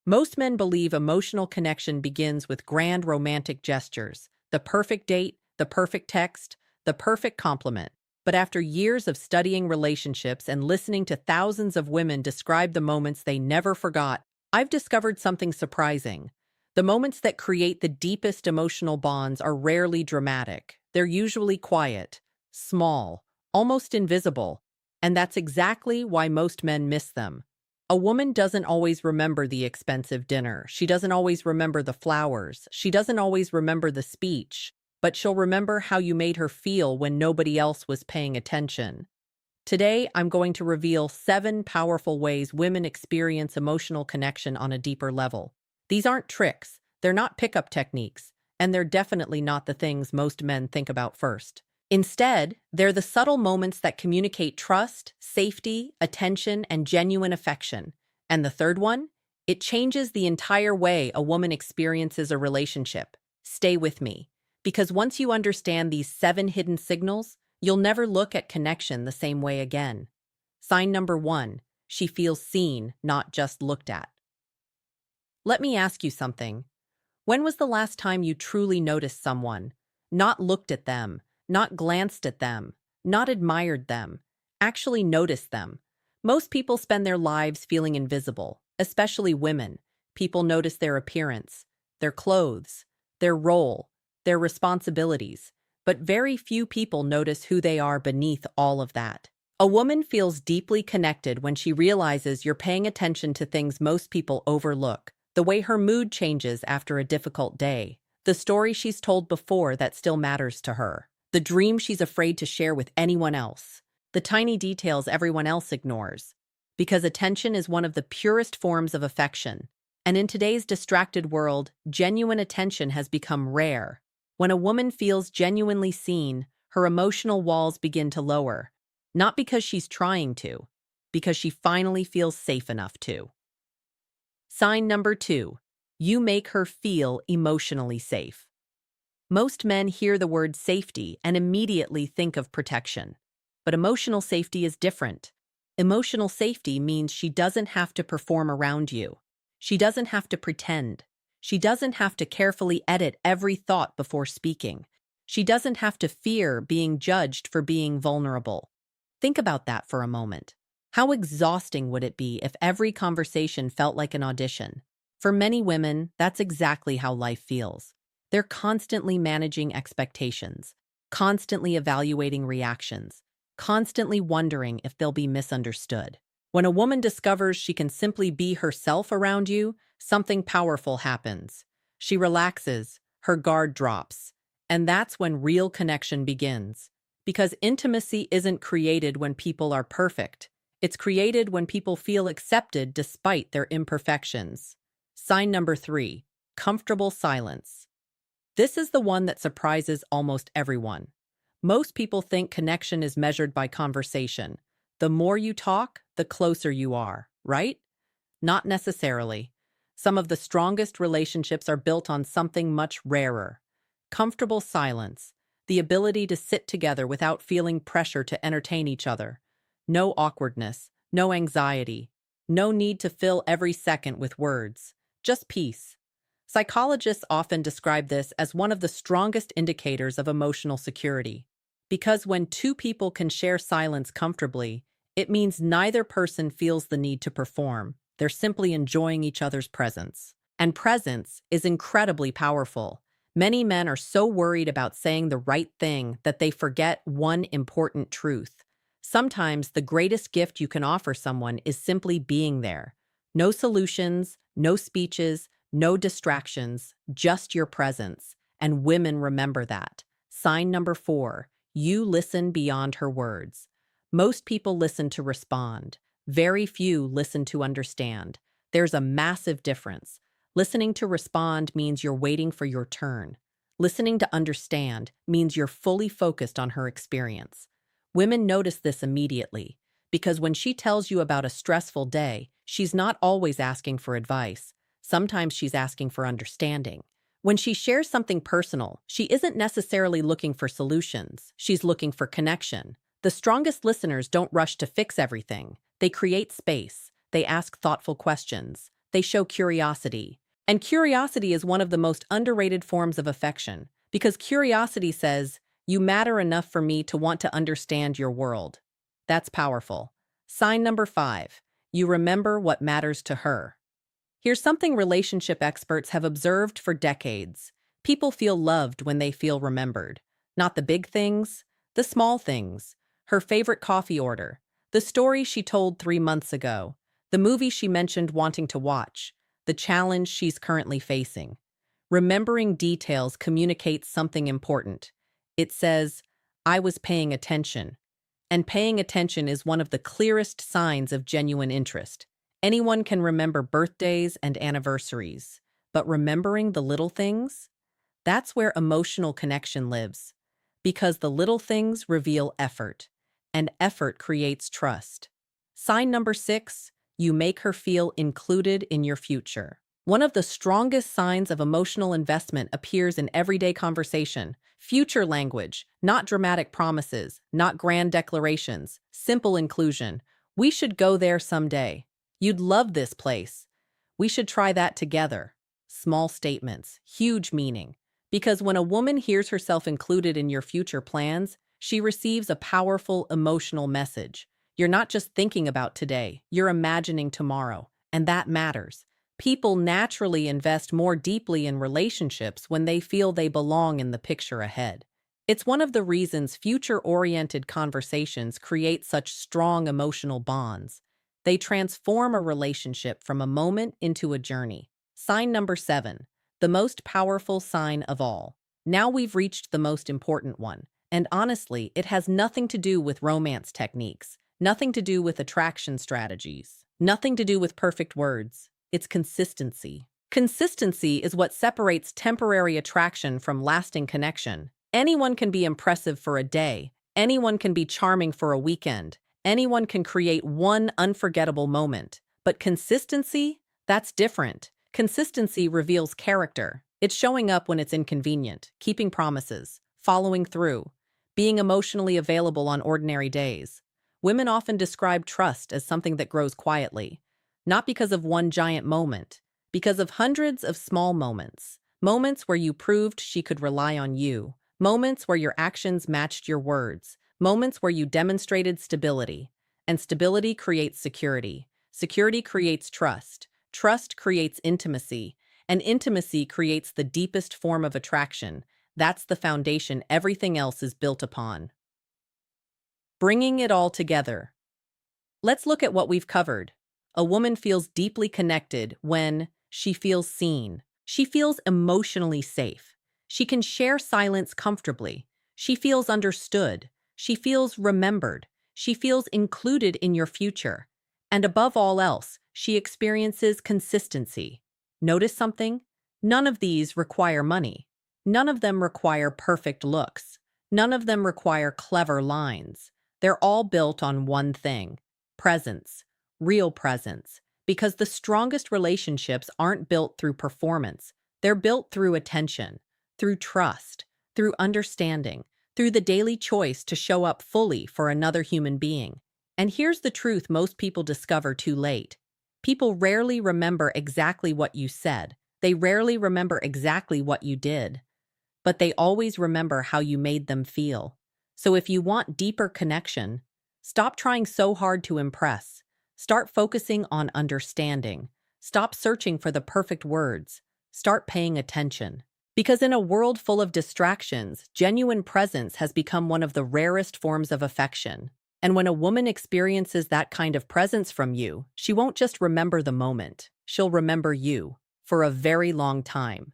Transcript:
Most men believe emotional connection begins with grand romantic gestures, the perfect date, the perfect text, the perfect compliment. But after years of studying relationships and listening to thousands of women describe the moments they never forgot, I've discovered something surprising. The moments that create the deepest emotional bonds are rarely dramatic. They're usually quiet, small, almost invisible, and that's exactly why most men miss them. A woman doesn't always remember the expensive dinner. She doesn't always remember the flowers. She doesn't always remember the speech, but she'll remember how you made her feel when nobody else was paying attention. Today, I'm going to reveal 7 powerful ways women experience emotional connection on a deeper level. These aren't tricks, they're not pickup techniques, and they're definitely not the things most men think about first. Instead, they're the subtle moments that communicate trust, safety, attention, and genuine affection. And the third one? It changes the entire way a woman experiences a relationship. Stay with me. Because once you understand these 7 hidden signals, you'll never look at connection the same way again. Sign number 1, she feels seen, not just looked at. Let me ask you something. When was the last time you truly noticed someone? Not looked at them, not glanced at them, not admired them, actually noticed them. Most people spend their lives feeling invisible, especially women. People notice their appearance, their clothes, their role, their responsibilities, but very few people notice who they are beneath all of that. A woman feels deeply connected when she realizes you're paying attention to things most people overlook, the way her mood changes after a difficult day, the story she's told before that still matters to her, the dream she's afraid to share with anyone else, the tiny details everyone else ignores. Because attention is one of the purest forms of affection, and in today's distracted world, genuine attention has become rare. When a woman feels genuinely seen, her emotional walls begin to lower, not because she's trying to, because she finally feels safe enough to. Sign number 2, you make her feel emotionally safe. Most men hear the word safety and immediately think of protection. But emotional safety is different. Emotional safety means she doesn't have to perform around you. She doesn't have to pretend. She doesn't have to carefully edit every thought before speaking. She doesn't have to fear being judged for being vulnerable. Think about that for a moment. How exhausting would it be if every conversation felt like an audition? For many women, that's exactly how life feels. They're constantly managing expectations, constantly evaluating reactions, constantly wondering if they'll be misunderstood. When a woman discovers she can simply be herself around you, something powerful happens. She relaxes, her guard drops, and that's when real connection begins. Because intimacy isn't created when people are perfect. It's created when people feel accepted despite their imperfections. Sign number 3, comfortable silence. This is the one that surprises almost everyone. Most people think connection is measured by conversation. The more you talk, the closer you are, right? Not necessarily. Some of the strongest relationships are built on something much rarer. Comfortable silence, the ability to sit together without feeling pressure to entertain each other. No awkwardness, no anxiety, no need to fill every second with words. Just peace. Psychologists often describe this as one of the strongest indicators of emotional security. Because when 2 people can share silence comfortably, it means neither person feels the need to perform. They're simply enjoying each other's presence. And presence is incredibly powerful. Many men are so worried about saying the right thing that they forget one important truth. Sometimes the greatest gift you can offer someone is simply being there. No solutions, no speeches, no distractions, just your presence. And women remember that. Sign number 4, you listen beyond her words. Most people listen to respond. Very few listen to understand. There's a massive difference. Listening to respond means you're waiting for your turn. Listening to understand means you're fully focused on her experience. Women notice this immediately, because when she tells you about a stressful day, she's not always asking for advice. Sometimes she's asking for understanding. When she shares something personal, she isn't necessarily looking for solutions. She's looking for connection. The strongest listeners don't rush to fix everything. They create space. They ask thoughtful questions. They show curiosity. And curiosity is one of the most underrated forms of affection, because curiosity says, you matter enough for me to want to understand your world. That's powerful. Sign number 5. You remember what matters to her. Here's something relationship experts have observed for decades. People feel loved when they feel remembered. Not the big things, the small things. Her favorite coffee order, the story she told 3 months ago, the movie she mentioned wanting to watch, the challenge she's currently facing. Remembering details communicates something important. It says, I was paying attention. And paying attention is one of the clearest signs of genuine interest. Anyone can remember birthdays and anniversaries, but remembering the little things? That's where emotional connection lives. Because the little things reveal effort, and effort creates trust. Sign number 6, you make her feel included in your future. One of the strongest signs of emotional investment appears in everyday conversation. Future language, not dramatic promises, not grand declarations, simple inclusion. We should go there someday. You'd love this place. We should try that together. Small statements, huge meaning. Because when a woman hears herself included in your future plans, she receives a powerful emotional message. You're not just thinking about today, you're imagining tomorrow, and that matters. People naturally invest more deeply in relationships when they feel they belong in the picture ahead. It's one of the reasons future-oriented conversations create such strong emotional bonds. They transform a relationship from a moment into a journey. Sign number 7, the most powerful sign of all. Now we've reached the most important one, and honestly, it has nothing to do with romance techniques, nothing to do with attraction strategies, nothing to do with perfect words. It's consistency. Consistency is what separates temporary attraction from lasting connection. Anyone can be impressive for a day. Anyone can be charming for a weekend. Anyone can create one unforgettable moment. But consistency? That's different. Consistency reveals character. It's showing up when it's inconvenient, keeping promises, following through, being emotionally available on ordinary days. Women often describe trust as something that grows quietly. Not because of one giant moment, because of hundreds of small moments. Moments where you proved she could rely on you. Moments where your actions matched your words. Moments where you demonstrated stability. And stability creates security. Security creates trust. Trust creates intimacy. And intimacy creates the deepest form of attraction. That's the foundation everything else is built upon. Bringing it all together. Let's look at what we've covered. A woman feels deeply connected when she feels seen. She feels emotionally safe. She can share silence comfortably. She feels understood. She feels remembered. She feels included in your future. And above all else, she experiences consistency. Notice something? None of these require money. None of them require perfect looks. None of them require clever lines. They're all built on one thing: presence. Real presence, because the strongest relationships aren't built through performance. They're built through attention, through trust, through understanding, through the daily choice to show up fully for another human being. And here's the truth most people discover too late. People rarely remember exactly what you said. They rarely remember exactly what you did. But they always remember how you made them feel. So if you want deeper connection, stop trying so hard to impress. Start focusing on understanding. Stop searching for the perfect words. Start paying attention. Because in a world full of distractions, genuine presence has become one of the rarest forms of affection. And when a woman experiences that kind of presence from you, she won't just remember the moment. She'll remember you for a very long time.